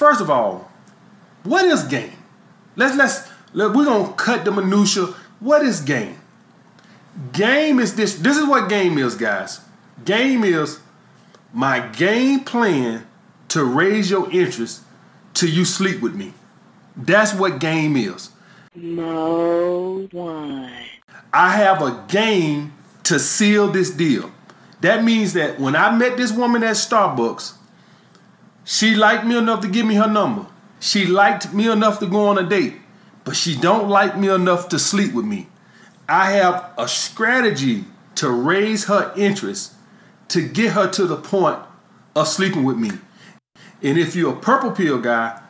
First of all, what is game? We're gonna cut the minutia. What is game? Game is this. This is what game is, guys. Game is my game plan to raise your interest till you sleep with me. That's what game is. Mode 1. I have a game to seal this deal. That means that when I met this woman at Starbucks, she liked me enough to give me her number. She liked me enough to go on a date, but she don't like me enough to sleep with me. I have a strategy to raise her interest to get her to the point of sleeping with me. And if you're a purple pill guy,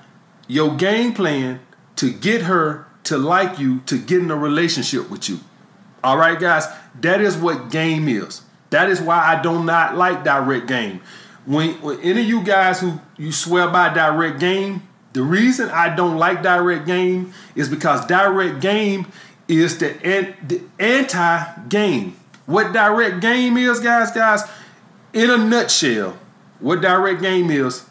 your game plan to get her to like you, to get in a relationship with you. All right, guys, that is what game is. That is why I do not like direct game. When any of you guys who you swear by direct game, the reason I don't like direct game is because direct game is the anti-game. What direct game is, guys, in a nutshell, what direct game is,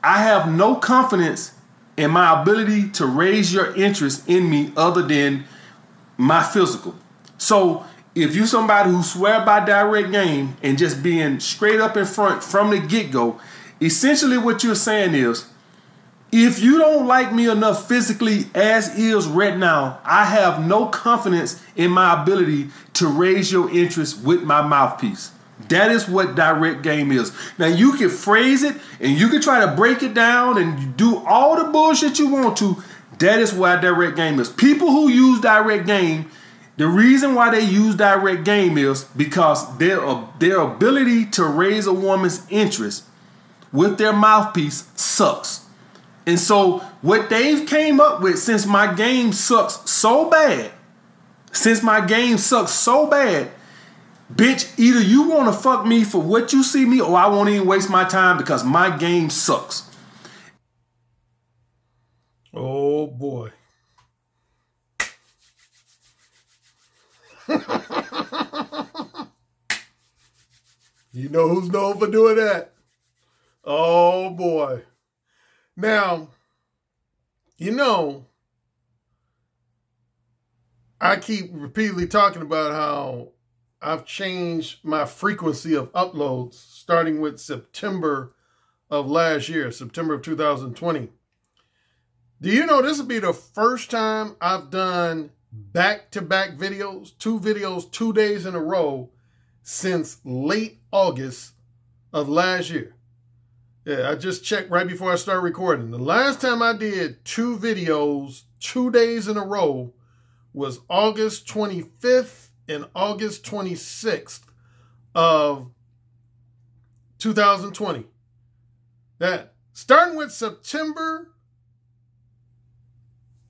I have no confidence in my ability to raise your interest in me other than my physical. So if you somebody who swear by direct game and just being straight up in front from the get-go, essentially what you're saying is, if you don't like me enough physically as is right now, I have no confidence in my ability to raise your interest with my mouthpiece. That is what direct game is. Now you can phrase it and you can try to break it down and do all the bullshit you want to. That is what direct game is. People who use direct game, the reason why they use direct game is because their ability to raise a woman's interest with their mouthpiece sucks. And so what they've came up with, since my game sucks so bad, bitch, either you want to fuck me for what you see me or I won't even waste my time because my game sucks. Oh, boy. You know who's known for doing that? Oh, boy. Now, you know, I keep repeatedly talking about how I've changed my frequency of uploads starting with September of last year, September of 2020. Do you know this will be the first time I've done back-to-back videos, 2 days in a row since late August of last year? Yeah, I just checked right before I started recording. The last time I did 2 videos 2 days in a row was August 25th and August 26th of 2020. That starting with September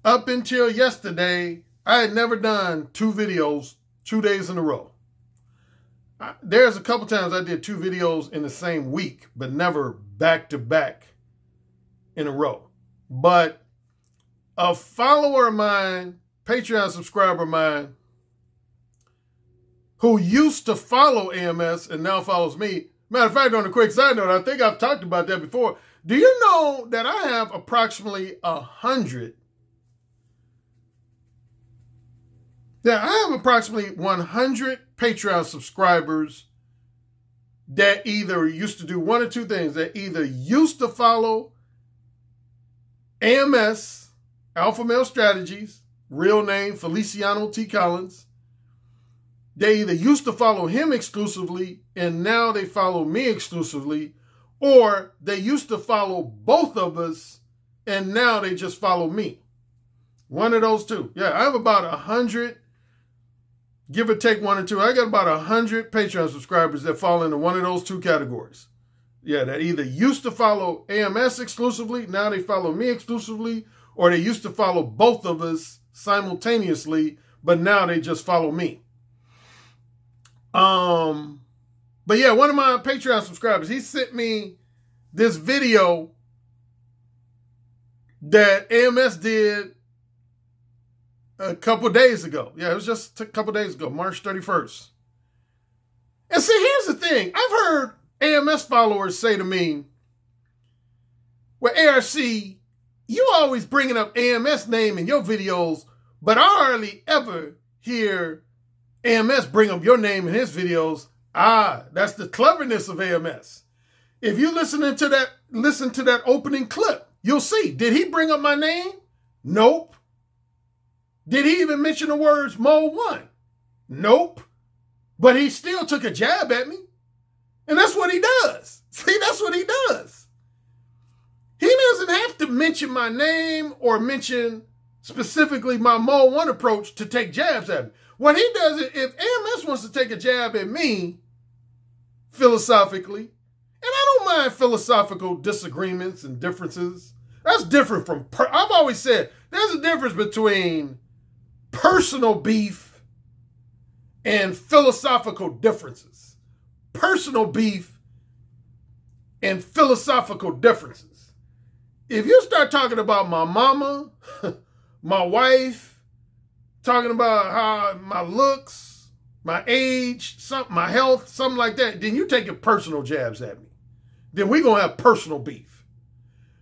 up until yesterday, I had never done 2 videos 2 days in a row. There's a couple times I did 2 videos in the same week, but never back to back in a row. But a follower of mine, Patreon subscriber of mine, who used to follow AMS and now follows me. Matter of fact, on a quick side note, I think I've talked about that before. Do you know that I have approximately 100? Yeah, I have approximately 100 Patreon subscribers that either used to do one or two things. That either used to follow AMS, Alpha Male Strategies, real name Feliciano T. Collins. They either used to follow him exclusively and now they follow me exclusively, or they used to follow both of us and now they just follow me. One of those two. Yeah, I have about 100, give or take 1 or 2. I got about 100 Patreon subscribers that fall into one of those 2 categories. Yeah, that either used to follow AMS exclusively, now they follow me exclusively, or they used to follow both of us simultaneously, but now they just follow me. But yeah, one of my Patreon subscribers, he sent me this video that AMS did a couple days ago. Yeah, it was just a couple days ago, March 31st. And see, here's the thing. I've heard AMS followers say to me, Well, ARC, you always bringing up AMS name in your videos, but I hardly ever hear AMS bring up your name in his videos. That's the cleverness of AMS. If you listen to that opening clip, you'll see. Did he bring up my name? Nope. Did he even mention the words Mode 1? Nope. But he still took a jab at me. And that's what he does. See, that's what he does. He doesn't have to mention my name or mention specifically my Mode 1 approach to take jabs at me. What he does is, if AMS wants to take a jab at me, philosophically, and I don't mind philosophical disagreements and differences. That's different from, I've always said, there's a difference between personal beef and philosophical differences. Personal beef and philosophical differences. If you start talking about my mama, my wife, talking about how my looks, my age, my health, something like that, then you taking personal jabs at me. Then we're going to have personal beef.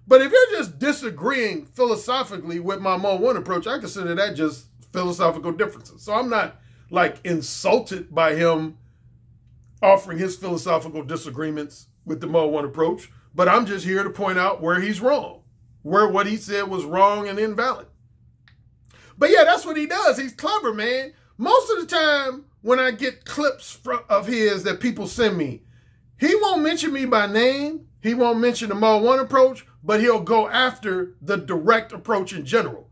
But if you're just disagreeing philosophically with my Mode 1 approach, I consider that just philosophical differences. So I'm not like insulted by him offering his philosophical disagreements with the Mode 1 approach, but I'm just here to point out where he's wrong, where what he said was wrong and invalid. But yeah, that's what he does. He's clever, man. Most of the time when I get clips of his that people send me, he won't mention me by name. He won't mention the Mode 1 approach, but he'll go after the direct approach in general,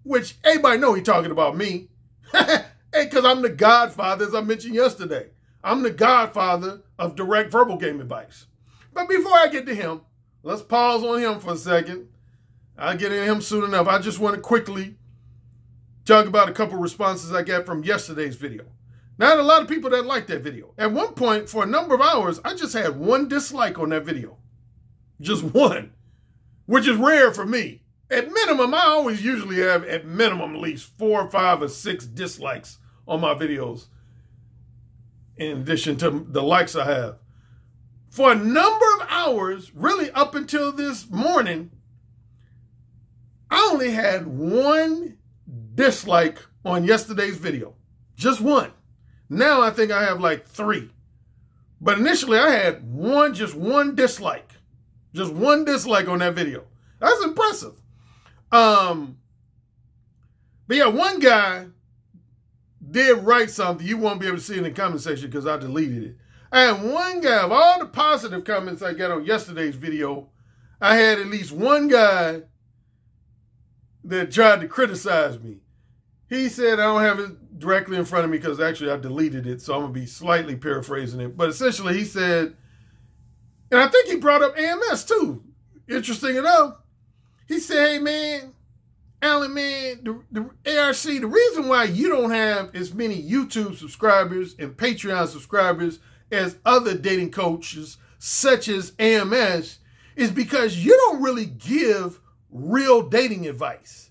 which everybody know he's talking about me. Hey, because I'm the godfather, as I mentioned yesterday. I'm the godfather of direct verbal game advice. But before I get to him, let's pause on him for a second. I'll get into him soon enough. I just want to quickly talk about a couple responses I got from yesterday's video. Now, I had a lot of people that liked that video. At one point, for a number of hours, I just had one dislike on that video. Just one, which is rare for me. At minimum, I always usually have at minimum at least 4, 5, or 6 dislikes on my videos, in addition to the likes I have. For a number of hours, really up until this morning, I only had one dislike on yesterday's video. Just one. Now I think I have like 3. But initially I had just one dislike. Just one dislike on that video. That's impressive. But yeah, one guy did write something. You won't be able to see it in the comment section because I deleted it. I had one guy, of all the positive comments I got on yesterday's video, I had at least one guy that tried to criticize me. He said, I don't have it directly in front of me because actually I deleted it, so I'm going to be slightly paraphrasing it. But essentially he said, and I think he brought up AMS too, interesting enough. He said, hey man, Alan, man, the ARC, the reason why you don't have as many YouTube subscribers and Patreon subscribers as other dating coaches such as AMS is because you don't really give real dating advice.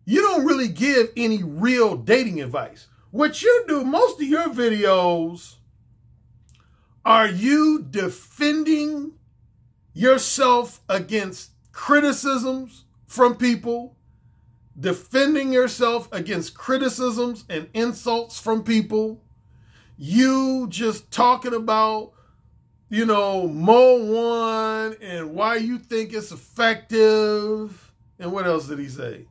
You don't really give any real dating advice. What you do, most of your videos are you defending yourself against criticisms from people, defending yourself against criticisms and insults from people, you just talking about, Mode 1 and why you think it's effective. And what else did he say?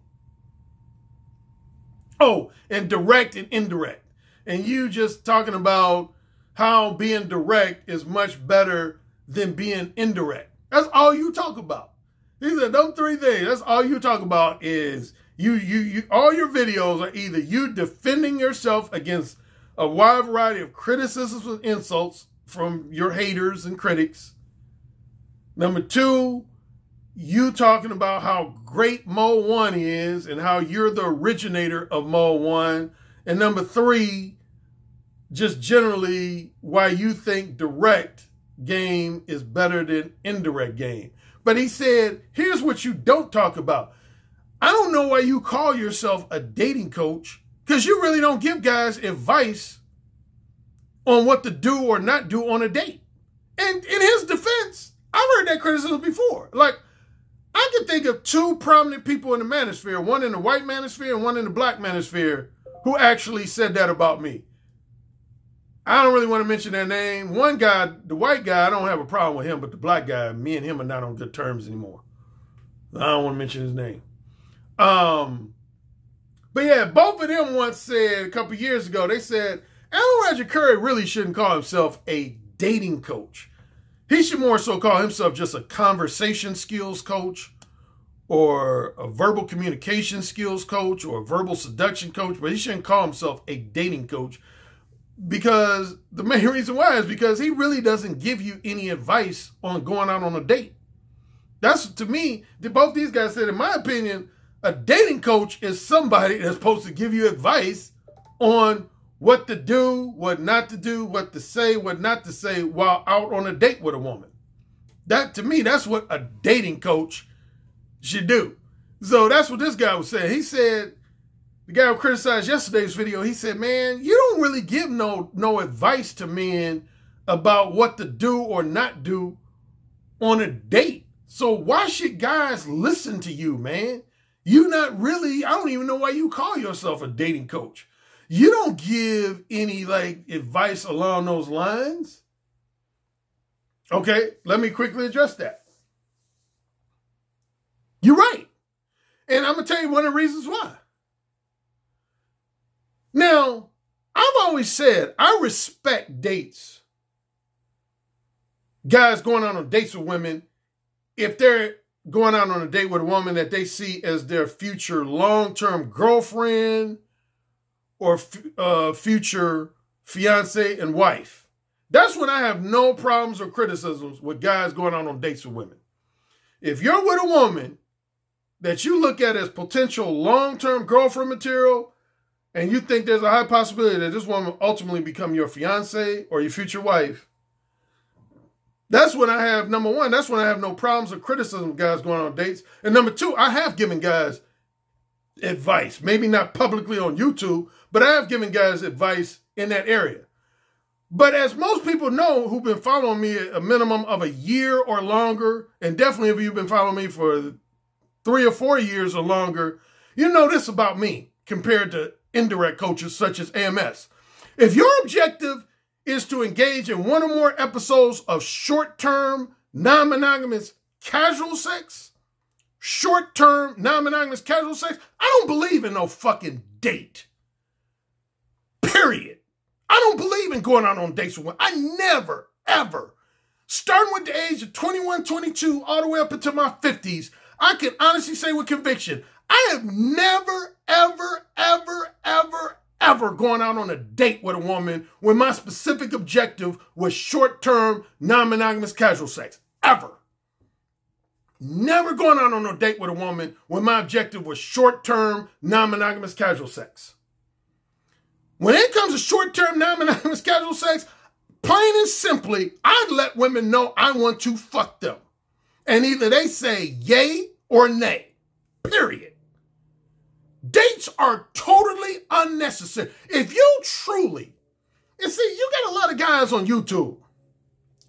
Oh, and direct and indirect. And you just talking about how being direct is much better than being indirect. That's all you talk about. These are those 3 things. That's all you talk about is you all your videos are either you defending yourself against a wide variety of criticisms and insults from your haters and critics. Number 2, you talking about how great Mode 1 is and how you're the originator of Mode 1. And number 3, just generally why you think direct game is better than indirect game. But he said, here's what you don't talk about. I don't know why you call yourself a dating coach because you really don't give guys advice on what to do or not do on a date. And in his defense, I've heard that criticism before. Like, I can think of two prominent people in the manosphere, one in the white manosphere and one in the black manosphere, who actually said that about me. I don't really want to mention their name. One guy, the white guy, I don't have a problem with him, but the black guy, me and him are not on good terms anymore. I don't want to mention his name. But yeah, both of them once said a couple years ago, they said, Alan Roger Curry really shouldn't call himself a dating coach. He should more so call himself just a conversation skills coach or a verbal communication skills coach or a verbal seduction coach, but he shouldn't call himself a dating coach, because the main reason why is because he really doesn't give you any advice on going out on a date. That's, to me, both these guys said, in my opinion, a dating coach is somebody that's supposed to give you advice on what to do, what not to do, what to say, what not to say while out on a date with a woman. That, to me, that's what a dating coach should do. So that's what this guy was saying. He said, the guy who criticized yesterday's video, he said, man, you don't really give no advice to men about what to do or not do on a date. So why should guys listen to you, man? You not really, I don't even know why you call yourself a dating coach. You don't give any advice along those lines. Okay, let me quickly address that. You're right. And I'm going to tell you one of the reasons why. Now, I've always said I respect dates. Guys going out on dates with women, if they're going out on a date with a woman that they see as their future long-term girlfriend or future fiance and wife. That's when I have no problems or criticisms with guys going out on dates with women. If you're with a woman that you look at as potential long-term girlfriend material, and you think there's a high possibility that this woman will ultimately become your fiance or your future wife, that's when I have, number one, that's when I have no problems or criticism with guys going on dates. And number two, I have given guys advice, maybe not publicly on YouTube, but I have given guys advice in that area. But as most people know who've been following me a minimum of a year or longer, and definitely if you've been following me for 3 or 4 years or longer, you know this about me compared to indirect coaches such as AMS. If your objective is to engage in one or more episodes of short-term, non-monogamous casual sex, short-term, non-monogamous casual sex, I don't believe in no fucking date. Period. I don't believe in going out on dates with women. I never, ever, starting with the age of 21, 22, all the way up into my 50s, I can honestly say with conviction, I have never, ever, ever, ever, ever gone out on a date with a woman when my specific objective was short-term, non-monogamous casual sex. Ever. Never gone out on a date with a woman when my objective was short-term, non-monogamous casual sex. When it comes to short-term, non-monogamous casual sex, plain and simply, I let women know I want to fuck them. And either they say yay or nay. Period. Dates are totally unnecessary. If you truly, you see, you got a lot of guys on YouTube,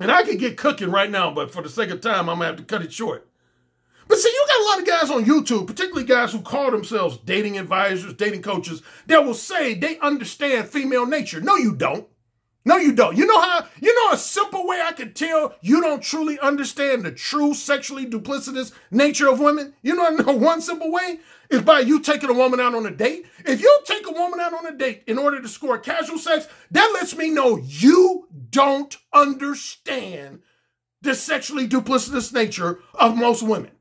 and I could get cooking right now, but for the sake of time, I'm going to have to cut it short. But see, you got a lot of guys on YouTube, particularly guys who call themselves dating advisors, dating coaches, that will say they understand female nature. No, you don't. No, you don't. You know a simple way I could tell you don't truly understand the true sexually duplicitous nature of women? You know one simple way is by you taking a woman out on a date. If you take a woman out on a date in order to score casual sex, that lets me know you don't understand the sexually duplicitous nature of most women.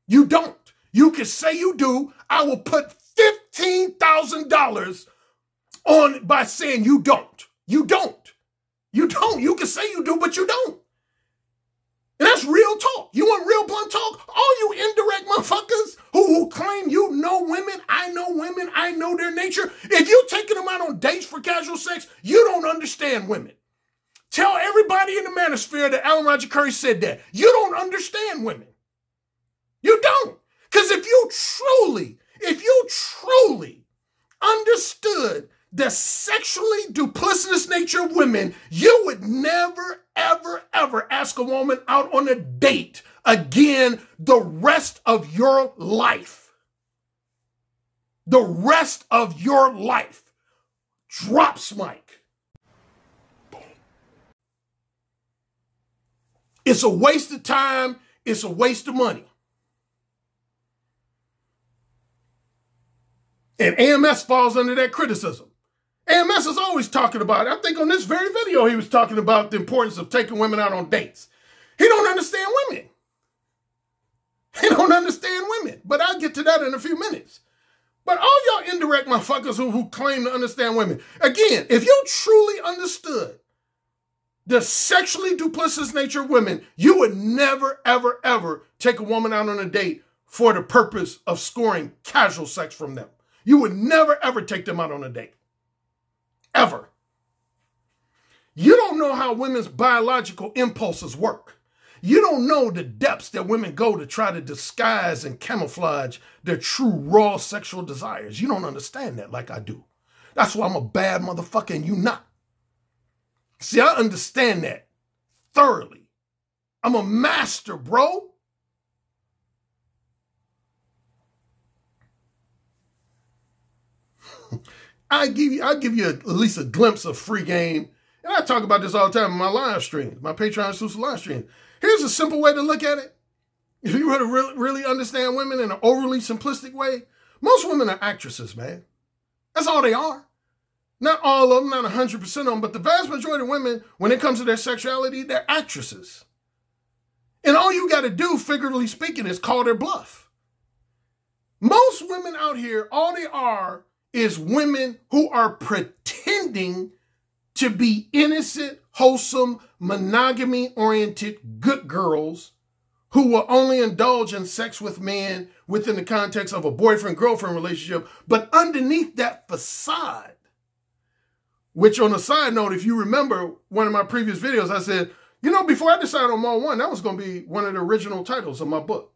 You don't. You can say you do. I will put $15,000 on by saying you don't. You don't. You don't. You can say you do, but you don't. And that's real talk. You want real blunt talk? All you indirect motherfuckers who claim you know women, I know their nature. If you're taking them out on dates for casual sex, you don't understand women. Tell everybody in the manosphere that Alan Roger Curry said that. You don't understand women. You don't. Because if you truly understood the sexually duplicitous nature of women, you would never, ever, ever ask a woman out on a date again the rest of your life. The rest of your life. Drops mic. Boom. It's a waste of time. It's a waste of money. And AMS falls under that criticism. AMS is always talking about it. I think on this very video, he was talking about the importance of taking women out on dates. He don't understand women. He don't understand women. But I'll get to that in a few minutes. But all y'all indirect motherfuckers who claim to understand women, again, if you truly understood the sexually duplicitous nature of women, you would never, ever, ever take a woman out on a date for the purpose of scoring casual sex from them. You would never, ever take them out on a date. Ever. You don't know how women's biological impulses work. You don't know the depths that women go to try to disguise and camouflage their true raw sexual desires. You don't understand that like I do. That's why I'm a bad motherfucker and you not. See, I understand that thoroughly. I'm a master, bro. I give you at least a glimpse of free game. And I talk about this all the time in my live streams, my Patreon exclusive live stream. Here's a simple way to look at it. If you were to really understand women in an overly simplistic way, most women are actresses, man. That's all they are. Not all of them, not 100% of them, but the vast majority of women, when it comes to their sexuality, they're actresses. And all you got to do, figuratively speaking, is call their bluff. Most women out here, all they are is women who are pretending to be innocent, wholesome, monogamy-oriented good girls who will only indulge in sex with men within the context of a boyfriend-girlfriend relationship. But underneath that facade, which on a side note, if you remember one of my previous videos, I said, you know, before I decided on Mall 1, that was going to be one of the original titles of my book.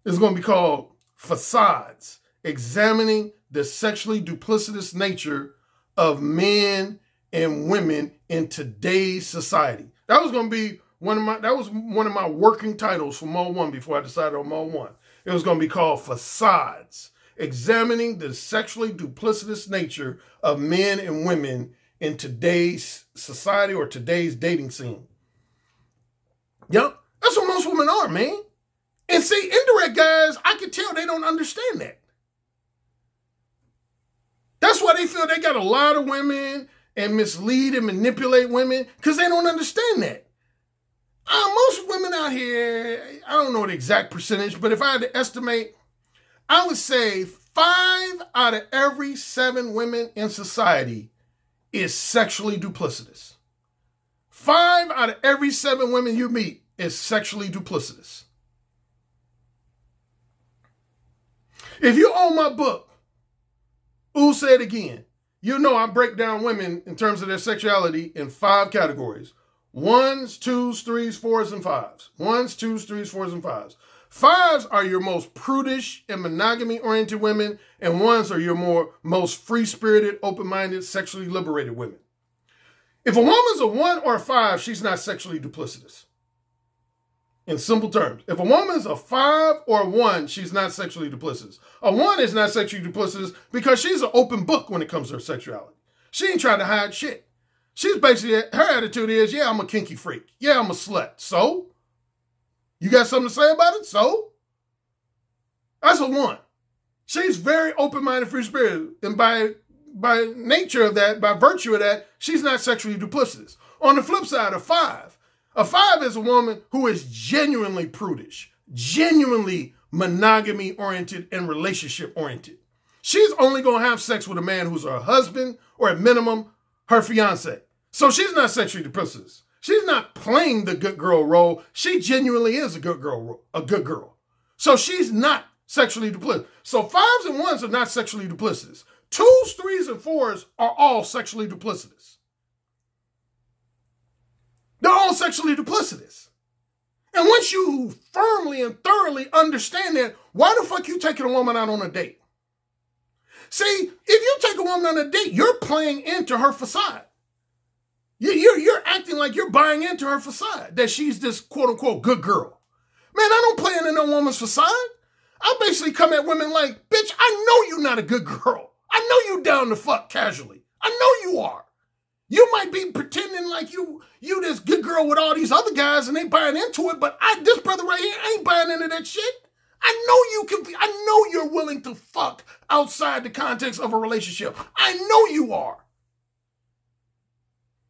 It's going to be called Facades, Examining the Sexually Duplicitous Nature of Men and Women in Today's Society. That was going to be one of my working titles for Mall 1 before I decided on Mall 1. It was going to be called Facades, Examining the Sexually Duplicitous Nature of Men and Women in Today's Society or today's dating scene. Yep, that's what most women are, man. And see, indirect guys, I can tell they don't understand that. That's why they feel they got a lot of women and mislead and manipulate women because they don't understand that. Most women out here, I don't know the exact percentage, but if I had to estimate, I would say 5 out of every 7 women in society is sexually duplicitous. 5 out of every 7 women you meet is sexually duplicitous. If you own my book, Ooh Said Again, you know I break down women in terms of their sexuality in 5 categories. 1s, 2s, 3s, 4s, and 5s. 1s, 2s, 3s, 4s, and 5s. 5s are your most prudish and monogamy-oriented women, and 1s are your most free-spirited, open-minded, sexually liberated women. If a woman's a 1 or a 5, she's not sexually duplicitous. In simple terms, if a woman's a 5 or a 1, she's not sexually duplicitous. A 1 is not sexually duplicitous because she's an open book when it comes to her sexuality. She ain't trying to hide shit. She's basically, her attitude is, yeah, I'm a kinky freak. Yeah, I'm a slut. So? You got something to say about it? So? That's a 1. She's very open-minded, free-spirited. And by nature of that, by virtue of that, she's not sexually duplicitous. On the flip side, a 5. A 5 is a woman who is genuinely prudish, genuinely monogamy-oriented and relationship-oriented. She's only going to have sex with a man who's her husband or at minimum, her fiance. So she's not sexually duplicitous. She's not playing the good girl role. She genuinely is a good girl. So she's not sexually duplicitous. So 5s and 1s are not sexually duplicitous. 2s, 3s, and 4s are all sexually duplicitous. They're all sexually duplicitous. And once you firmly and thoroughly understand that, why the fuck you taking a woman out on a date? See, if you take a woman on a date, you're playing into her facade. You're acting like you're buying into her facade, that she's this quote-unquote good girl. Man, I don't play into no woman's facade. I basically come at women like, bitch, I know you're not a good girl. I know you down to fuck casually. I know you are. You might be pretending like you this good girl with all these other guys and they buying into it, but this brother right here ain't buying into that shit. I know you're willing to fuck outside the context of a relationship. I know you are.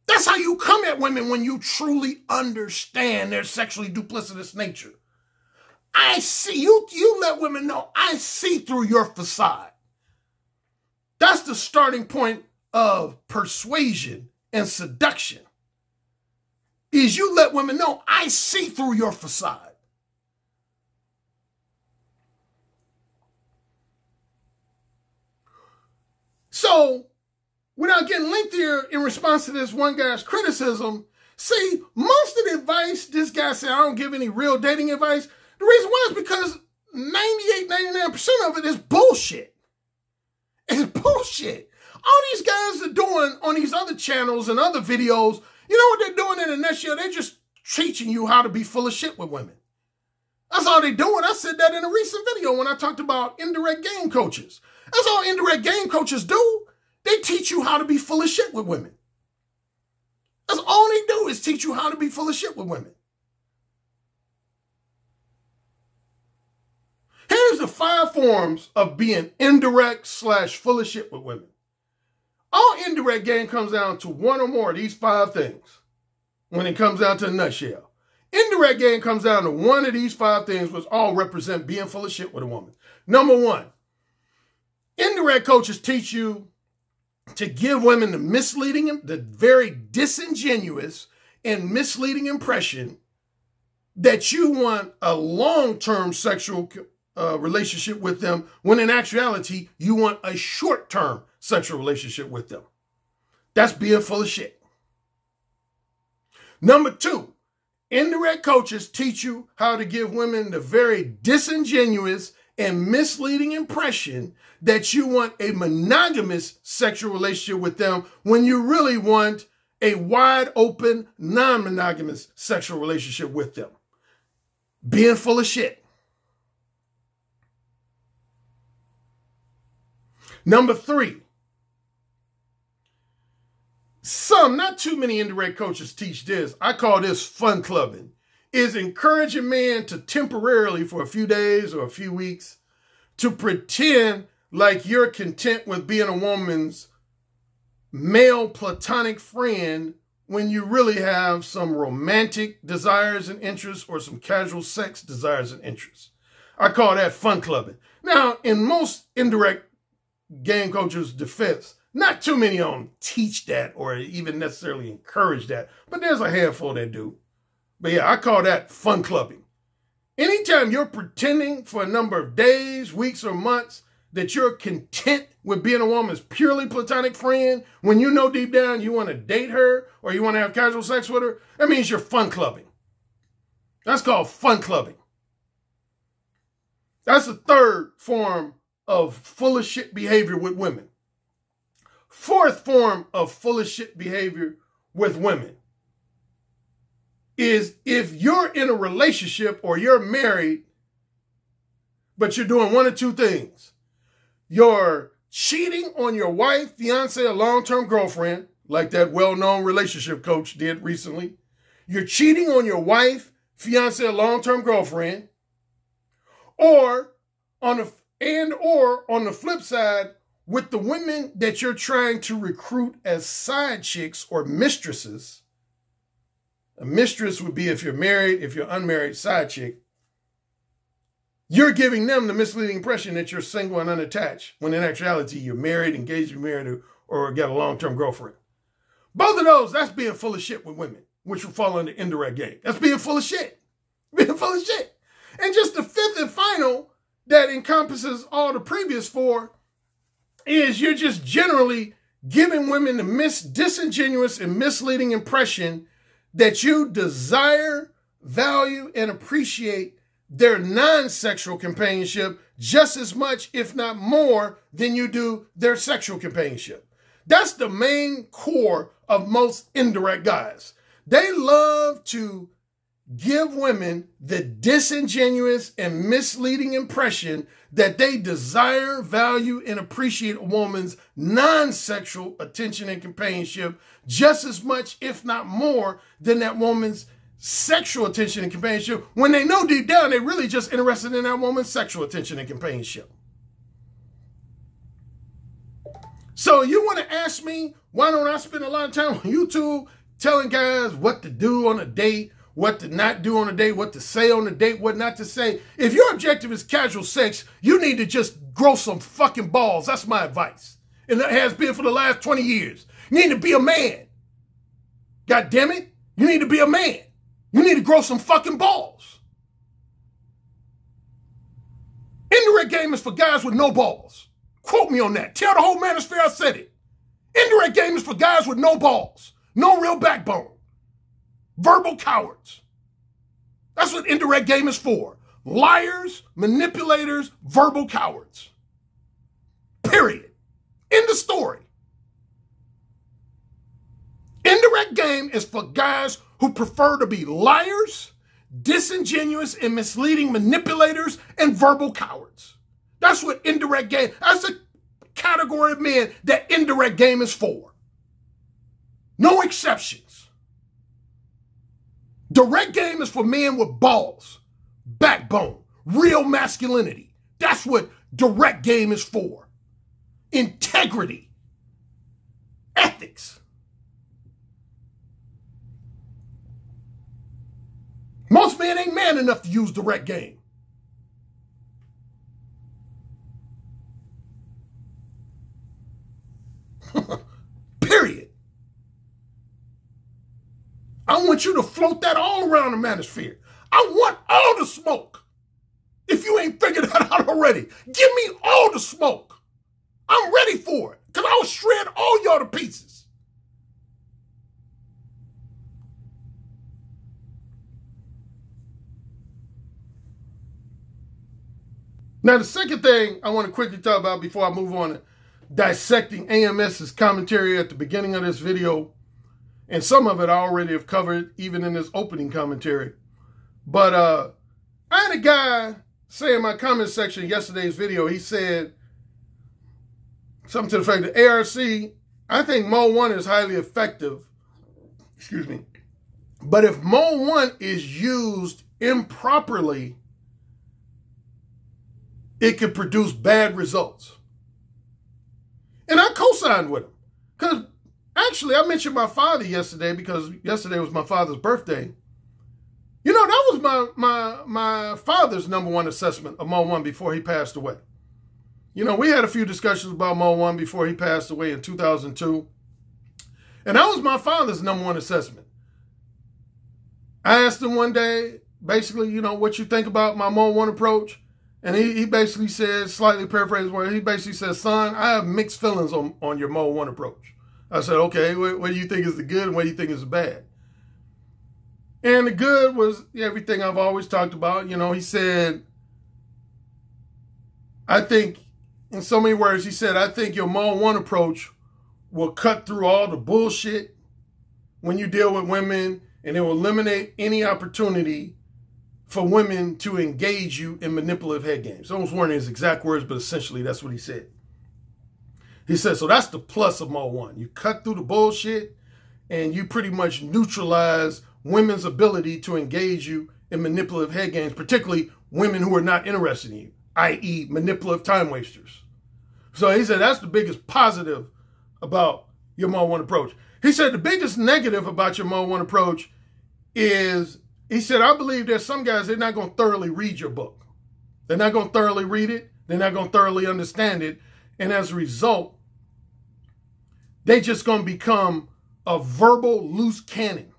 That's how you come at women when you truly understand their sexually duplicitous nature. I see you let women know I see through your facade. That's the starting point of persuasion and seduction. Is you let women know I see through your facade. So, without getting lengthier in response to this one guy's criticism, see, most of the advice this guy said, I don't give any real dating advice. The reason why is because 99% of it is bullshit. It's bullshit. All these guys are doing on these other channels and other videos, you know what they're doing in a nutshell? They're just teaching you how to be full of shit with women. That's all they're doing. I said that in a recent video when I talked about indirect game coaches. That's all indirect game coaches do. They teach you how to be full of shit with women. That's all they do is teach you how to be full of shit with women. Here's the 5 forms of being indirect / full of shit with women. All indirect game comes down to one or more of these 5 things when it comes down to the nutshell. Indirect game comes down to one of these 5 things, which all represent being full of shit with a woman. Number 1, indirect coaches teach you to give women the very disingenuous and misleading impression that you want a long-term sexual relationship with them, when in actuality, you want a short-term sexual relationship with them. That's being full of shit. Number 2, indirect coaches teach you how to give women the very disingenuous and misleading impression that you want a monogamous sexual relationship with them, when you really want a wide open, non-monogamous sexual relationship with them. Being full of shit. Number 3, not too many indirect coaches teach this. I call this fun clubbing. Is encouraging men to temporarily, for a few days or a few weeks, to pretend like you're content with being a woman's male platonic friend when you really have some romantic desires and interests or some casual sex desires and interests. I call that fun clubbing. Now, in most indirect game coaches' defense, not too many of them teach that or even necessarily encourage that, but there's a handful that do. But yeah, I call that fun clubbing. Anytime you're pretending for a number of days, weeks, or months that you're content with being a woman's purely platonic friend, when you know deep down you want to date her or you want to have casual sex with her, that means you're fun clubbing. That's called fun clubbing. That's the 3rd form of full of shit behavior with women. 4th form of full of shit behavior with women is if you're in a relationship or you're married, but you're doing one of 2 things. You're cheating on your wife, fiance, or long-term girlfriend, like that well-known relationship coach did recently. You're cheating on your wife, fiance, or long-term girlfriend, or on the flip side, with the women that you're trying to recruit as side chicks or mistresses. A mistress would be if you're married, if you're unmarried, side chick. You're giving them the misleading impression that you're single and unattached, when in actuality you're married, engaged, married, or got a long-term girlfriend. Both of those, that's being full of shit with women, which will fall under indirect game. That's being full of shit. Being full of shit. And just the 5th and final that encompasses all the previous 4 is you're just generally giving women the disingenuous and misleading impression that you desire, value, and appreciate their non-sexual companionship just as much, if not more, than you do their sexual companionship. That's the main core of most indirect guys. They love to give women the disingenuous and misleading impression that they desire, value, and appreciate a woman's non-sexual attention and companionship just as much, if not more, than that woman's sexual attention and companionship, when they know deep down they're really just interested in that woman's sexual attention and companionship. So you want to ask me, why don't I spend a lot of time on YouTube telling guys what to do on a date, what to not do on a date, what to say on a date, what not to say? If your objective is casual sex, you need to just grow some fucking balls. That's my advice. And that has been for the last 20 years. You need to be a man. God damn it. You need to be a man. You need to grow some fucking balls. Indirect game is for guys with no balls. Quote me on that. Tell the whole manosphere I said it. Indirect game is for guys with no balls. No real backbone. Verbal cowards. That's what indirect game is for. Liars, manipulators, verbal cowards. Period. End of story. Indirect game is for guys who prefer to be liars, disingenuous and misleading manipulators, and verbal cowards. That's what indirect game, that's the category of men that indirect game is for. No exceptions. Direct game is for men with balls, backbone, real masculinity. That's what direct game is for. Integrity, ethics. Most men ain't man enough to use direct game. Period. I want you to float that all around the manosphere. I want all the smoke. If you ain't figured that out already, give me all the smoke. I'm ready for it, because I'll shred all y'all to pieces. Now, the second thing I want to quickly talk about before I move on to dissecting AMS's commentary at the beginning of this video, and some of it I already have covered even in this opening commentary. But I had a guy say in my comment section in yesterday's video, he said something to the fact that ARC, I think Mode 1 is highly effective. Excuse me. But if Mode 1 is used improperly, it could produce bad results. And I co-signed with him. Because actually, I mentioned my father yesterday because yesterday was my father's birthday. You know, that was my father's number one assessment of Mode 1 before he passed away. You know, we had a few discussions about Mode 1 before he passed away in 2002. And that was my father's number one assessment. I asked him one day, basically, you know, what you think about my Mode 1 approach. And he basically said, slightly paraphrased, where he basically said, son, I have mixed feelings on your Mode 1 approach. I said, okay, what do you think is the good and what do you think is the bad? And the good was everything I've always talked about. You know, he said, I think, in so many words, he said, I think your Mode 1 approach will cut through all the bullshit when you deal with women, and it will eliminate any opportunity for women to engage you in manipulative head games. Those weren't his exact words, but essentially that's what he said. He said, so that's the plus of Mode 1. You cut through the bullshit and you pretty much neutralize women's ability to engage you in manipulative head games, particularly women who are not interested in you, i.e. manipulative time wasters. So he said, that's the biggest positive about your Mode 1 approach. He said, the biggest negative about your Mode 1 approach is, he said, I believe there's some guys, they're not going to thoroughly read your book. They're not going to thoroughly read it. They're not going to thoroughly understand it. And as a result, they just going to become a verbal loose cannon.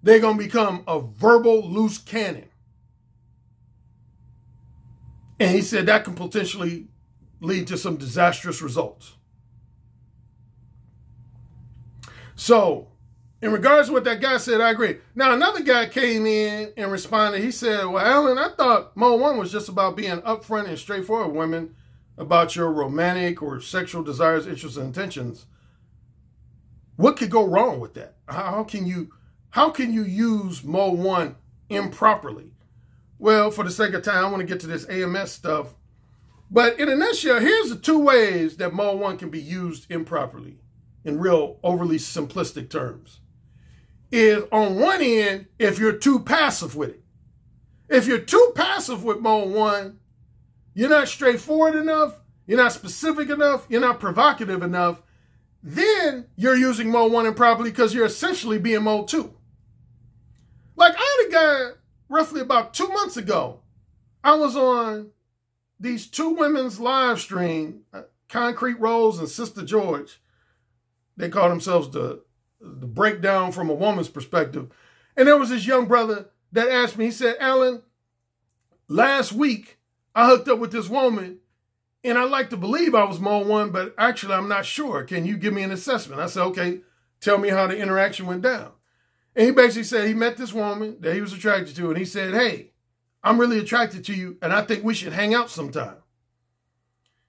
They're going to become a verbal loose cannon. And he said that can potentially lead to some disastrous results. So, in regards to what that guy said, I agree. Now, another guy came in and responded. He said, well, Alan, I thought Mode 1 was just about being upfront and straightforward with women about your romantic or sexual desires, interests, and intentions. What could go wrong with that? How can you use Mode 1 improperly? Well, for the sake of time, I want to get to this AMS stuff. But in a nutshell, here's the two ways that Mode 1 can be used improperly in real overly simplistic terms. Is on one end, if you're too passive with it. If you're too passive with Mode 1, you're not straightforward enough, you're not specific enough, you're not provocative enough, then you're using Mode 1 improperly because you're essentially being Mode 2. Like, I had a guy roughly about 2 months ago. I was on these two women's live stream, Concrete Rose and Sister George. They call themselves the breakdown from a woman's perspective. And there was this young brother that asked me, he said, Alan, last week I hooked up with this woman and I like to believe I was Mode 1, but actually I'm not sure. Can you give me an assessment? I said, okay, tell me how the interaction went down. And he basically said he met this woman that he was attracted to, and he said, hey, I'm really attracted to you, and I think we should hang out sometime.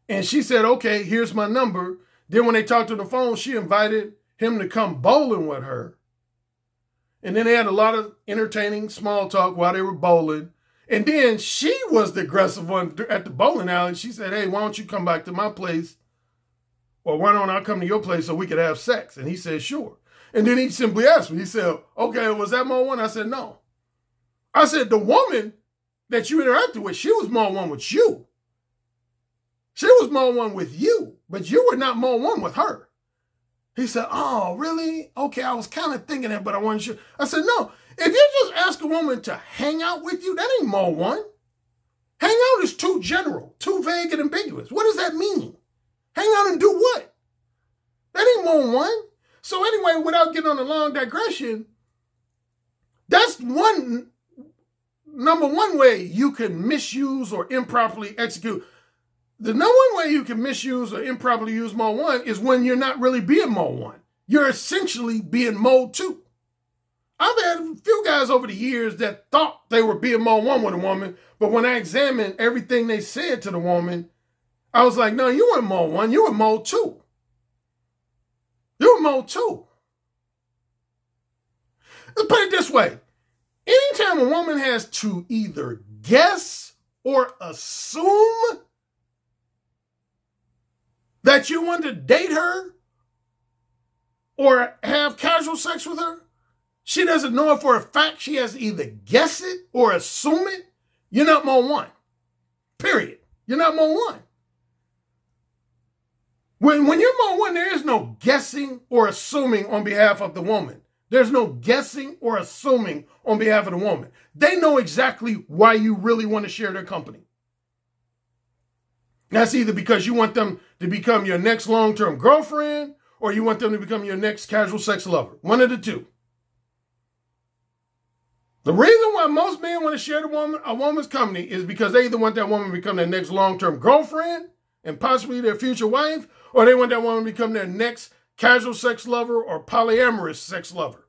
And she said, okay, here's my number. Then when they talked on the phone, she invited him to come bowling with her. And then they had a lot of entertaining small talk while they were bowling. And then she was the aggressive one at the bowling alley. She said, hey, why don't you come back to my place? Or why don't I come to your place so we could have sex? And he said, sure. And then he simply asked me, he said, okay, was that Mode 1? I said, no. I said, the woman that you interacted with, she was Mode 1 with you. She was Mode 1 with you, but you were not Mode 1 with her. He said, oh, really? Okay, I was kind of thinking that, but I wasn't sure. I said, no, if you just ask a woman to hang out with you, that ain't Mode 1. Hang out is too general, too vague and ambiguous. What does that mean? Hang out and do what? That ain't Mode 1. So anyway, without getting on a long digression, that's number one way you can misuse or improperly execute. The number one way you can misuse or improperly use Mode 1 is when you're not really being Mode 1. You're essentially being Mode 2. I've had a few guys over the years that thought they were being Mode 1 with a woman, but when I examined everything they said to the woman, I was like, no, you weren't Mode 1, you were Mode 2. You were Mode 2. Let's put it this way. Anytime a woman has to either guess or assume that you want to date her or have casual sex with her, she doesn't know it for a fact. She has to either guess it or assume it. You're not Mode 1. Period. You're not Mode 1. When you're Mode 1, there is no guessing or assuming on behalf of the woman. There's no guessing or assuming on behalf of the woman. They know exactly why you really want to share their company. That's either because you want them to become your next long-term girlfriend or you want them to become your next casual sex lover. One of the two. The reason why most men want to share a woman's company is because they either want that woman to become their next long-term girlfriend and possibly their future wife, or they want that woman to become their next casual sex lover or polyamorous sex lover.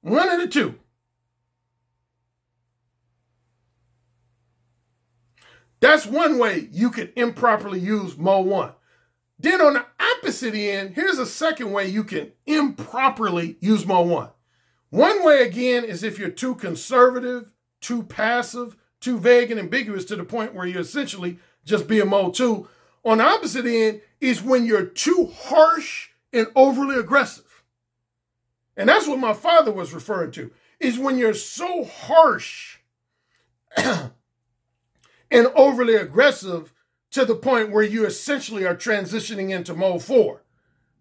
One of the two. That's one way you can improperly use Mode 1. Then on the opposite end, here's a second way you can improperly use Mode 1. One way, again, is if you're too conservative, too passive, too vague and ambiguous to the point where you're essentially just being Mode 2. On the opposite end is when you're too harsh and overly aggressive. And that's what my father was referring to, is when you're so harsh and overly aggressive to the point where you essentially are transitioning into Mode 4.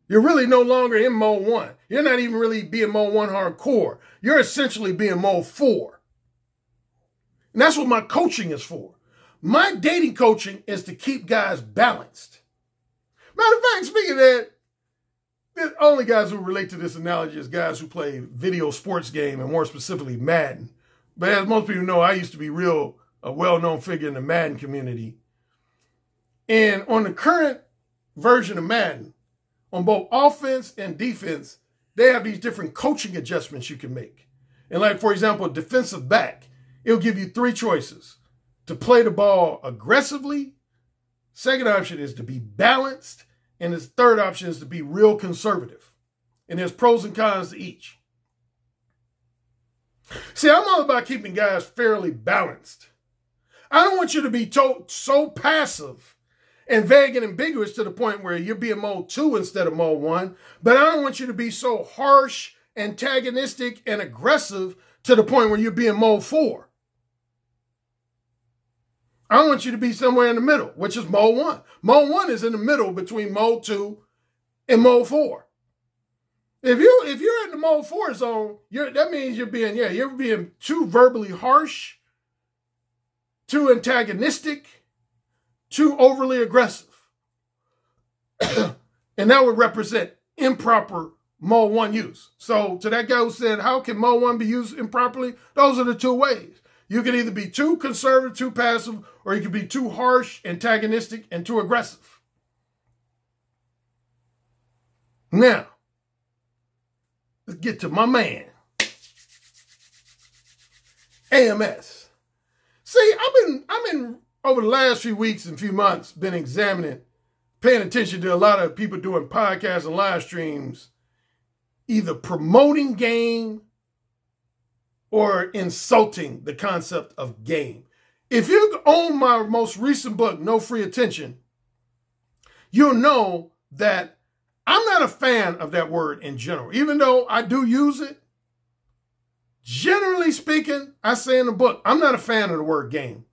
You're really no longer in Mode 1. You're not even really being Mode 1 hardcore. You're essentially being Mode 4. And that's what my coaching is for. My dating coaching is to keep guys balanced. Matter of fact, speaking of that, the only guys who relate to this analogy is guys who play video sports game, and more specifically Madden. But as most people know, I used to be a well-known figure in the Madden community. And on the current version of Madden, on both offense and defense, they have these different coaching adjustments you can make. And like, for example, a defensive back, it'll give you 3 choices: to play the ball aggressively. Second option is to be balanced. And his third option is to be real conservative. And there's pros and cons to each. See, I'm all about keeping guys fairly balanced. I don't want you to be so passive and vague and ambiguous to the point where you're being mode 2 instead of mode 1. But I don't want you to be so harsh, antagonistic, and aggressive to the point where you're being mode 4. I want you to be somewhere in the middle, which is mode 1. Mode 1 is in the middle between mode 2 and mode 4. If you're in the mode 4 zone, that means you're being too verbally harsh, too antagonistic, too overly aggressive. And that would represent improper mode 1 use. So to that guy who said, how can mode 1 be used improperly? Those are the 2 ways. You can either be too conservative, too passive, or you can be too harsh, antagonistic, and too aggressive. Now, let's get to my man, AMS. See, I've been over the last few weeks and few months been paying attention to a lot of people doing podcasts and live streams, either promoting game or insulting the concept of game. If you own my most recent book, No Free Attention, you'll know that I'm not a fan of that word in general. Even though I do use it, generally speaking, I say in the book, I'm not a fan of the word game.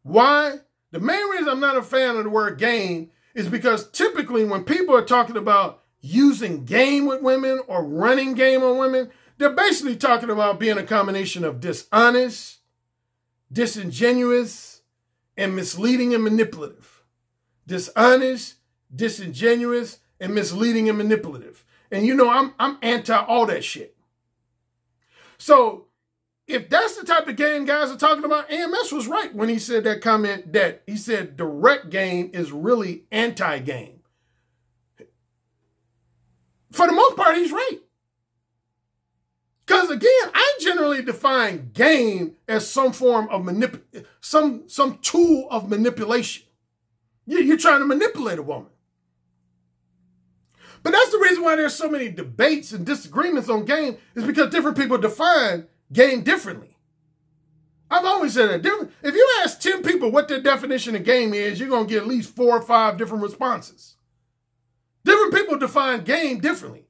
Why? The main reason I'm not a fan of the word game is because typically when people are talking about using game with women or running game on women, they're basically talking about being a combination of dishonest, disingenuous, and misleading and manipulative. Dishonest, disingenuous, and misleading and manipulative. And you know, I'm anti all that shit. So if that's the type of game guys are talking about, AMS was right when he said that comment, that he said direct game is really anti-game. For the most part, he's right. Because again, I generally define game as some form of some tool of manipulation. You're trying to manipulate a woman. But that's the reason why there's so many debates and disagreements on game, is because different people define game differently. I've always said that. If you ask 10 people what their definition of game is, you're going to get at least 4 or 5 different responses. Different people define game differently.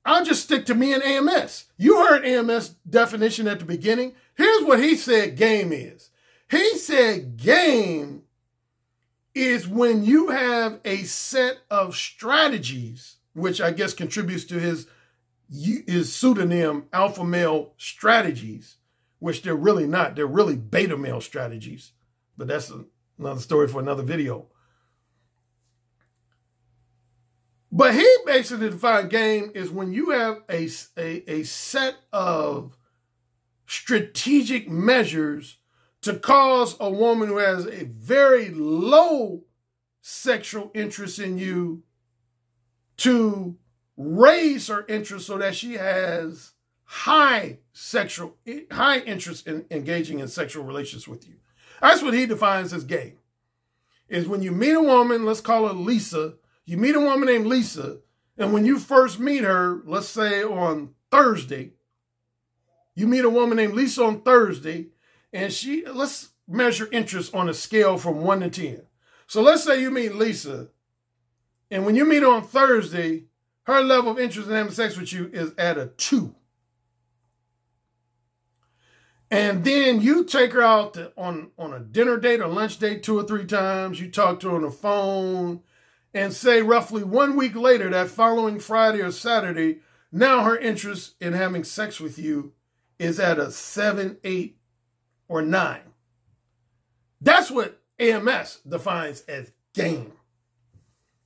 I'll just stick to me and AMS. You heard AMS' definition at the beginning. Here's what he said game is. He said game is when you have a set of strategies, which I guess contributes to his pseudonym, alpha male strategies, which they're really not. They're really beta male strategies. But that's another story for another video. But he basically defined game is when you have a set of strategic measures to cause a woman who has a very low sexual interest in you to raise her interest so that she has high interest in engaging in sexual relations with you. That's what he defines as game. Is when you meet a woman, let's call her Lisa. You meet a woman named Lisa, and when you first meet her, let's say on Thursday, you meet a woman named Lisa on Thursday, and let's measure interest on a scale from 1 to 10. So let's say you meet Lisa, and when you meet her on Thursday, her level of interest in having sex with you is at a 2. And then you take her out on a dinner date or lunch date 2 or 3 times. You talk to her on the phone, and say roughly 1 week later, that following Friday or Saturday, now her interest in having sex with you is at a 7, 8, or 9. That's what AMS defines as game.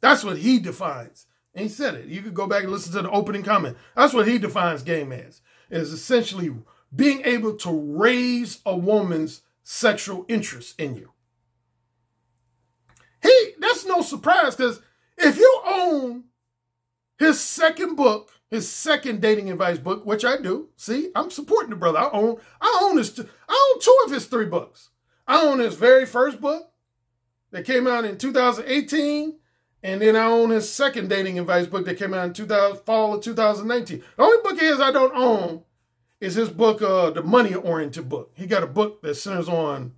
That's what he defines. And he said it. You could go back and listen to the opening comment. That's what he defines game as. It is essentially being able to raise a woman's sexual interest in you. That's no surprise, because if you own his second book, his second dating advice book, which I do. See, I'm supporting the brother. I own I own 2 of his 3 books. I own his very first book that came out in 2018. And then I own his second dating advice book that came out in fall of 2019. The only book of his I don't own is his book, the money-oriented book. He got a book that centers on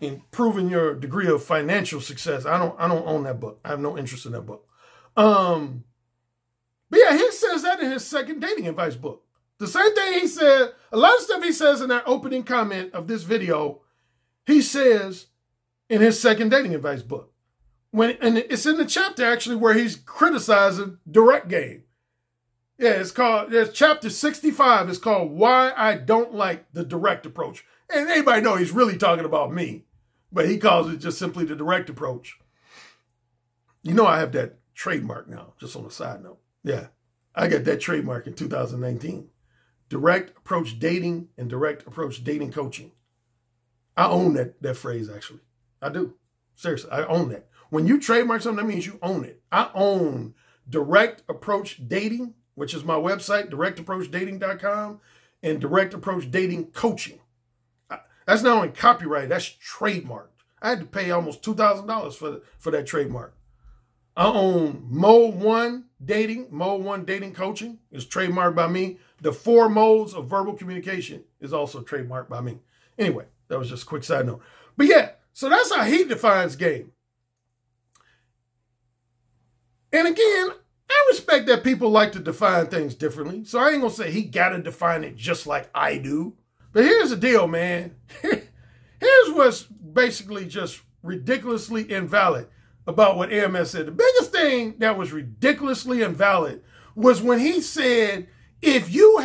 improving your degree of financial success. I don't own that book. I have no interest in that book. But yeah, he says that in his second dating advice book. The same thing he said, a lot of stuff he says in that opening comment of this video, he says in his second dating advice book. And it's in the chapter actually where he's criticizing direct game. Yeah, there's chapter 65. It's called Why I Don't Like the Direct Approach. And anybody know he's really talking about me, but he calls it just simply the direct approach. You know, I have that trademark now, just on a side note. Yeah, I got that trademark in 2019. Direct approach dating and direct approach dating coaching. I own that phrase, actually. I do. Seriously, I own that. When you trademark something, that means you own it. I own Direct Approach Dating, which is my website, directapproachdating.com, and Direct Approach Dating Coaching. That's not only copyright, that's trademarked. I had to pay almost $2,000 for that trademark. I own Mode 1 Dating, Mode 1 Dating Coaching is trademarked by me. The 4 modes of verbal communication is also trademarked by me. Anyway, that was just a quick side note. But yeah, so that's how he defines game. And again, I respect that people like to define things differently. So I ain't going to say he got to define it just like I do. But here's the deal, man. Here's what's basically just ridiculously invalid about what AMS said. The biggest thing that was ridiculously invalid was when he said, if you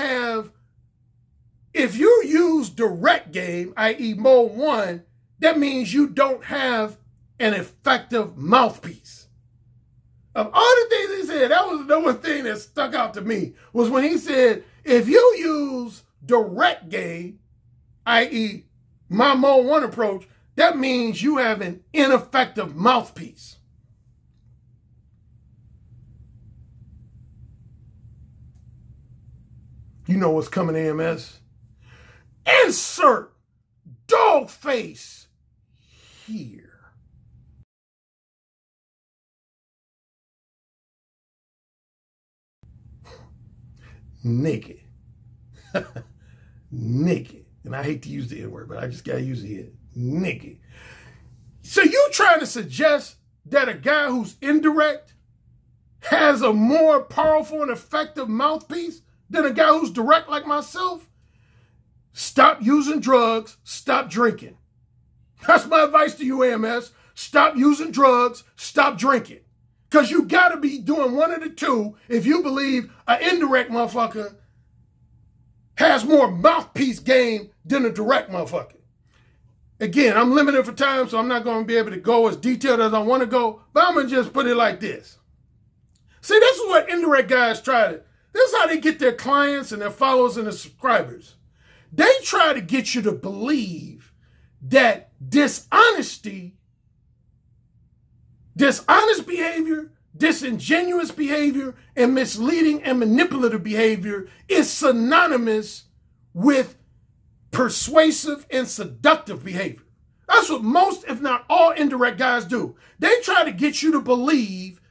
use direct game, i.e. mode 1, that means you don't have an effective mouthpiece. Of all the things he said, that was the one thing that stuck out to me, was when he said, if you use direct game, i.e. my mode 1 approach, that means you have an ineffective mouthpiece. You know what's coming, AMS? Insert dog face here. Naked. Naked. And I hate to use the N-word, but I just got to use it here. Naked. So you trying to suggest that a guy who's indirect has a more powerful and effective mouthpiece than a guy who's direct like myself? Stop using drugs. Stop drinking. That's my advice to you, AMS. Stop using drugs. Stop drinking. Because you got to be doing one of the two if you believe an indirect motherfucker has more mouthpiece game than a direct motherfucker. Again, I'm limited for time, so I'm not going to be able to go as detailed as I want to go, but I'm going to just put it like this. See, this is what indirect guys try to, this is how they get their clients and their followers and their subscribers. They try to get you to believe that dishonest behavior, disingenuous behavior, and misleading and manipulative behavior is synonymous with persuasive and seductive behavior. That's what most, if not all, indirect guys do. They try to get you to believe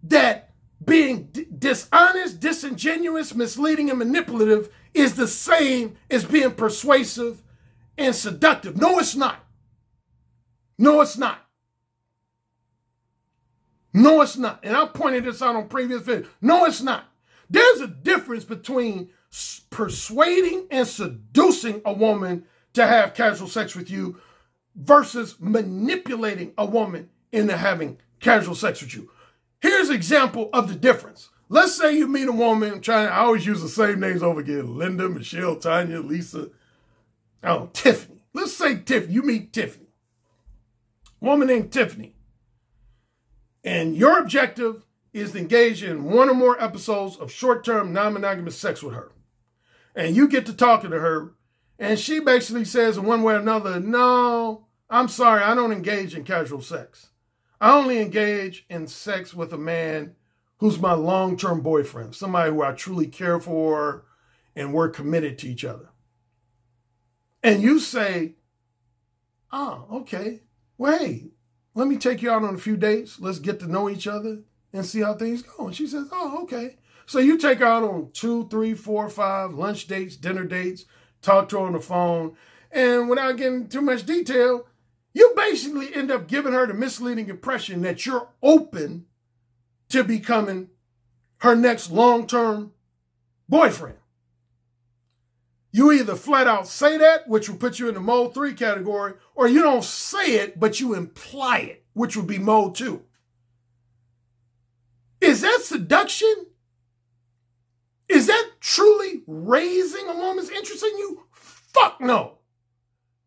that being dishonest, disingenuous, misleading, and manipulative is the same as being persuasive and seductive. No, it's not. No, it's not. No, it's not. And I pointed this out on previous videos. No, it's not. There's a difference between persuading and seducing a woman to have casual sex with you versus manipulating a woman into having casual sex with you. Here's an example of the difference. Let's say you meet a woman, I always use the same names over again. Linda, Michelle, Tanya, Lisa, Tiffany. Let's say Tiffany. You meet Tiffany. Woman named Tiffany. And your objective is to engage in one or more episodes of short-term non-monogamous sex with her. And you get to talking to her, and she basically says in one way or another, no, I'm sorry, I don't engage in casual sex. I only engage in sex with a man who's my long-term boyfriend, somebody who I truly care for and we're committed to each other. And you say, oh, okay, well, hey, let me take you out on a few dates. Let's get to know each other and see how things go. And she says, oh, okay. So you take her out on 2, 3, 4, 5 lunch dates, dinner dates, talk to her on the phone. And without getting too much detail, you basically end up giving her the misleading impression that you're open to becoming her next long-term boyfriend. You either flat out say that, which will put you in the mode 3 category, or you don't say it, but you imply it, which would be mode 2. Is that seduction? Is that truly raising a woman's interest in you? Fuck no.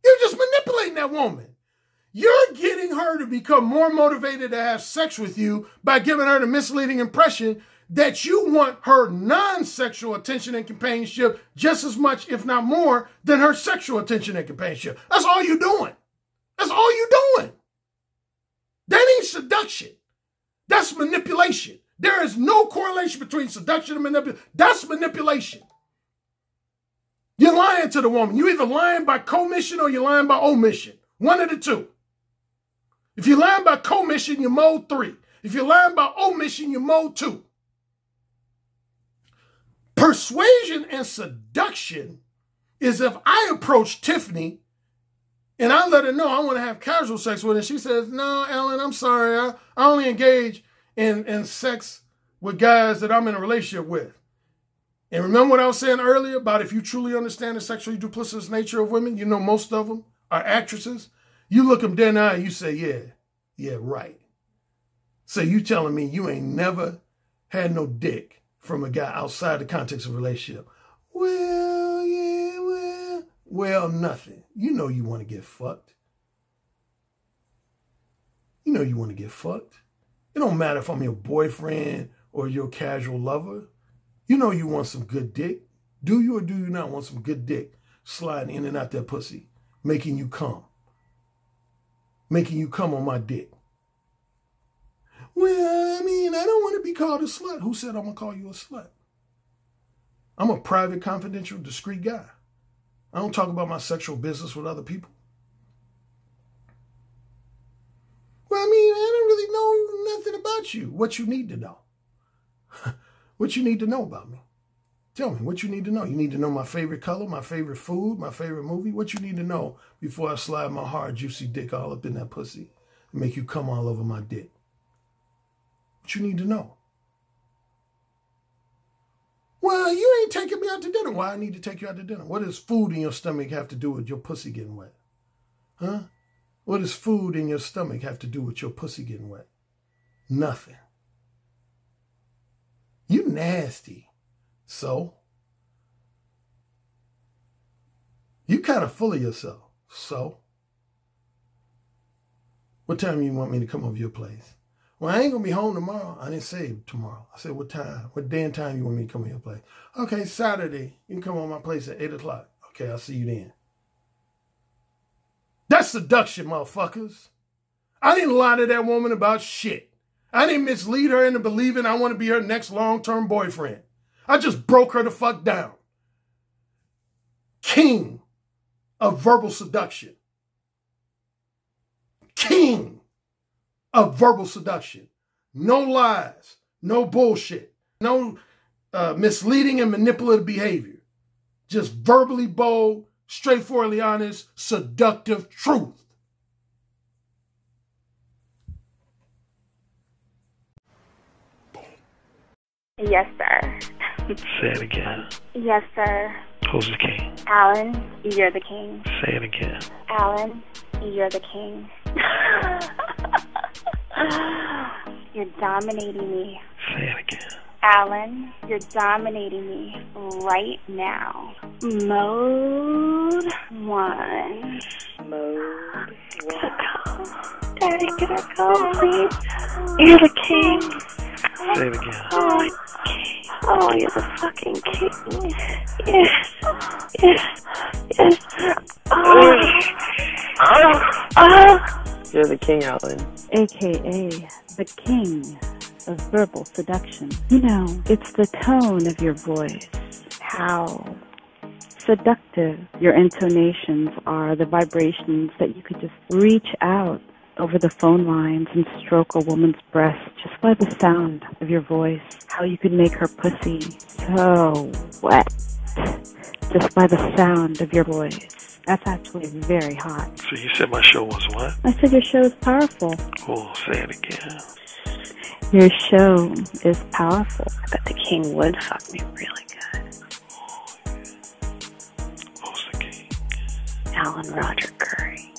You're just manipulating that woman. You're getting her to become more motivated to have sex with you by giving her the misleading impression that you want her non-sexual attention and companionship just as much, if not more, than her sexual attention and companionship. That's all you're doing. That's all you're doing. That ain't seduction. That's manipulation. There is no correlation between seduction and manipulation. That's manipulation. You're lying to the woman. You're either lying by commission or you're lying by omission. One of the two. If you're lying by commission, you're mode 3. If you're lying by omission, you're mode 2. Persuasion and seduction is if I approach Tiffany and I let her know I want to have casual sex with her. She says, no, Alan, I'm sorry. I only engage in sex with guys that I'm in a relationship with. And remember what I was saying earlier about if you truly understand the sexually duplicitous nature of women, you know most of them are actresses. You look them dead in the eye and you say, yeah, right. So you telling me you ain't never had no dick from a guy outside the context of a relationship? Well, yeah, well, nothing. You know you want to get fucked. You know you want to get fucked. It don't matter if I'm your boyfriend or your casual lover. You know you want some good dick. Do you or do you not want some good dick sliding in and out that pussy, making you come? Making you come on my dick. Well, I mean, I don't want to be called a slut. Who said I'm going to call you a slut? I'm a private, confidential, discreet guy. I don't talk about my sexual business with other people. Well, I mean, I don't really know nothing about you. What you need to know. What you need to know about me. Tell me what you need to know. You need to know my favorite color, my favorite food, my favorite movie. What you need to know before I slide my hard, juicy dick all up in that pussy and make you come all over my dick. What you need to know. Well, you ain't taking me out to dinner. Why I need to take you out to dinner? What does food in your stomach have to do with your pussy getting wet? Huh? What does food in your stomach have to do with your pussy getting wet? Nothing. You nasty. So? You kind of full of yourself. So? What time do you want me to come over your place? Well, I ain't going to be home tomorrow. I didn't say tomorrow. I said, what time? What day and time you want me to come to your place? Okay, Saturday. You can come on my place at 8 o'clock. Okay, I'll see you then. That's seduction, motherfuckers. I didn't lie to that woman about shit. I didn't mislead her into believing I want to be her next long-term boyfriend. I just broke her the fuck down. King of verbal seduction. King of verbal seduction. No lies, no bullshit, no misleading and manipulative behavior. Just verbally bold, straightforwardly honest, seductive truth. Yes, sir. Say it again. Yes, sir. Who's the king? Alan, you're the king. Say it again. Alan, you're the king. You're dominating me. Say it again. Alan, you're dominating me right now. Mode 1. Mode 1. Daddy, can I go, please? You're the king. Say it again. Oh, you're the fucking king. Yes. Yes. Yes. You're the king, Alan. AKA the king. of verbal seduction. You know, it's the tone of your voice, how seductive your intonations are, the vibrations that you could just reach out over the phone lines and stroke a woman's breast just by the sound of your voice, how you could make her pussy so wet just by the sound of your voice. That's actually very hot. So you said my show was what? I said your show is powerful. Oh, say it again. Your show is powerful. I bet the king would fuck me really good. Who's the king? Alan Roger Curry.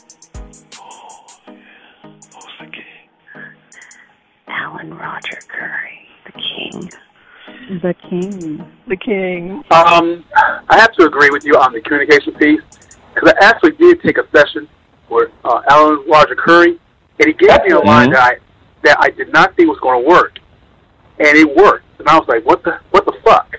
Oh, yeah. Who's the king? Alan Roger Curry. The king. The king. The king. I have to agree with you on the communication piece, because I actually did take a session with Alan Roger Curry, and he gave me a line that I did not think was going to work, and it worked. And I was like, what the fuck?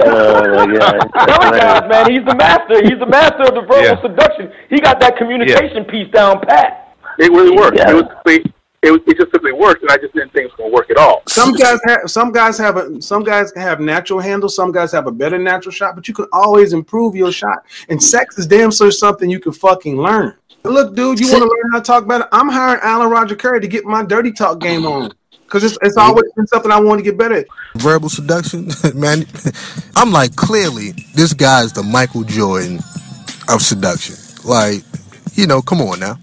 Oh my God! Man, he's the master. He's the master of the verbal seduction. He got that communication piece down pat. It really worked. Yeah. It just simply worked, and I just didn't think it was going to work at all. Some guys have natural handles. Some guys have a better natural shot, but you can always improve your shot. And sex is damn sure something you can fucking learn. Look, dude, you want to learn how to talk better? I'm hiring Alan Roger Curry to get my dirty talk game on, because it's always been something I want to get better at. Verbal seduction, man. I'm like, clearly, this guy is the Michael Jordan of seduction. Like, come on now.